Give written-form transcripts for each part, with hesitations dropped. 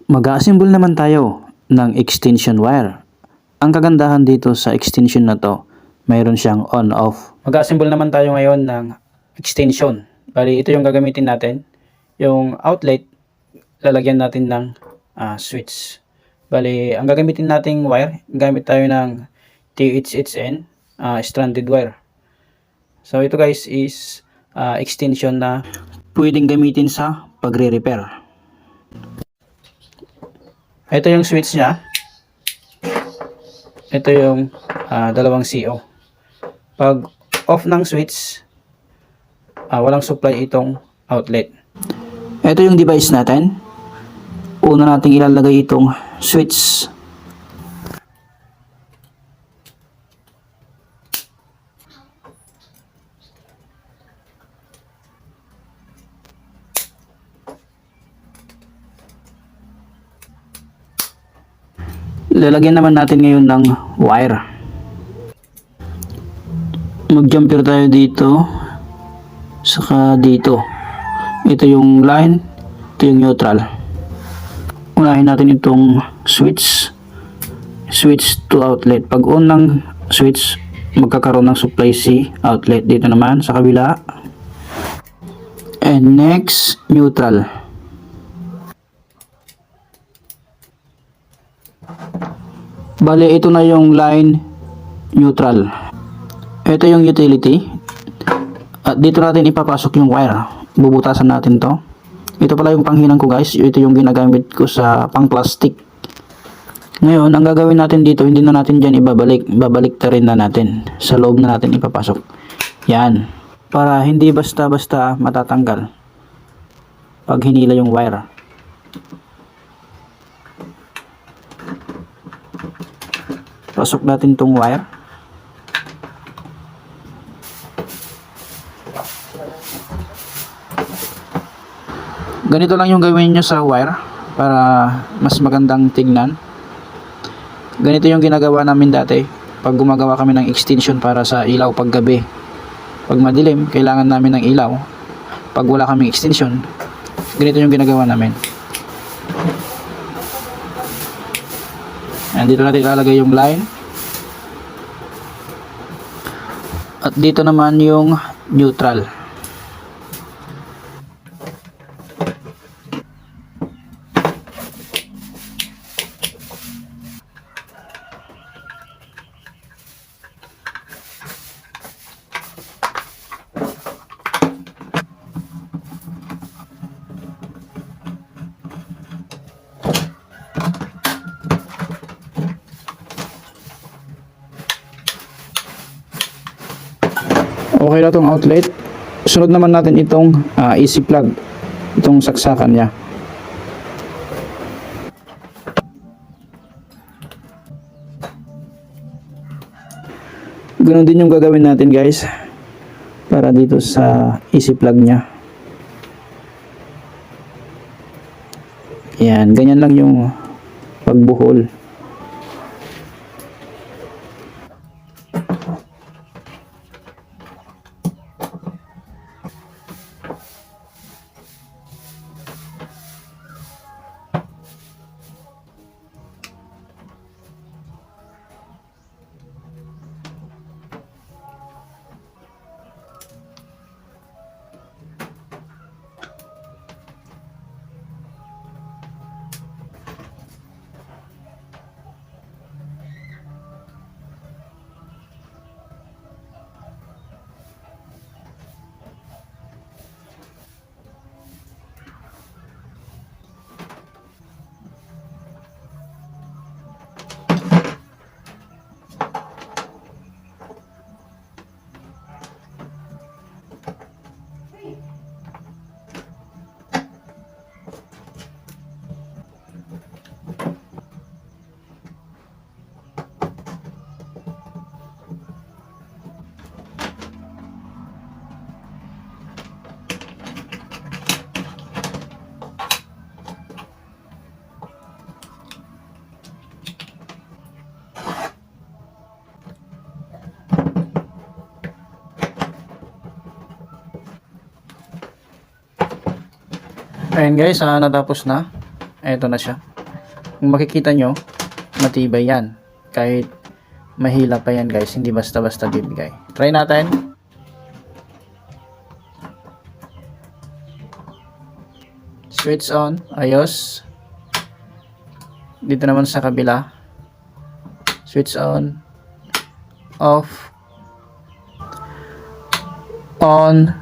Mag-assemble naman tayo ng extension wire. Ang kagandahan dito sa extension na to, mayroon siyang on-off. Mag-assemble naman tayo ngayon ng extension. Bali, ito yung gagamitin natin. Yung outlet, lalagyan natin ng switch. Bali, ang gagamitin nating wire, gamit tayo ng THHN stranded wire. So, ito guys is extension na pwedeng gamitin sa pagre-repair. Ito yung switch niya. Ito yung dalawang CO. Pag off ng switch, walang supply itong outlet. Ito yung device natin. Una nating ilalagay itong switch. Lalagyan naman natin ngayon ng wire. Mag-jumper tayo dito, saka dito. Ito yung line, ito yung neutral. Unahin natin itong switch to outlet. Pag on ng switch, magkakaroon ng supply C outlet. Dito naman sa kabila. And next, neutral. Bale, ito na yung line neutral. Ito yung utility. At dito natin ipapasok yung wire. Bubutasan natin to. Ito pala yung panghinang ko guys. Ito yung ginagamit ko sa pang plastic. Ngayon, ang gagawin natin dito, hindi na natin dyan ibabalik. Babalik ta rin na natin. Sa loob na natin ipapasok. Yan. Para hindi basta-basta matatanggal pag hinila yung wire. Pasok natin tong wire. Ganito lang yung gawin nyo sa wire para mas magandang tignan. Ganito yung ginagawa namin dati pag gumagawa kami ng extension para sa ilaw pag gabi. Pag madilim, kailangan namin ng ilaw. Pag wala kaming extension, ganito yung ginagawa namin. And dito natin ilalagay yung line. At dito naman yung neutral. Okay na itong outlet. Sunod naman natin itong AC plug. Itong saksakan niya. Ganon din yung gagawin natin guys. Para dito sa AC plug niya. Yan. Ganyan lang yung pagbuhol. Ayan guys, natapos na. Ito na siya. Kung makikita nyo, matibay yan. Kahit mahila pa yan guys, hindi basta-basta bibigay. Try natin. Switch on, ayos. Dito naman sa kabila. Switch on, off, on,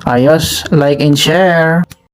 ayos. Like and share.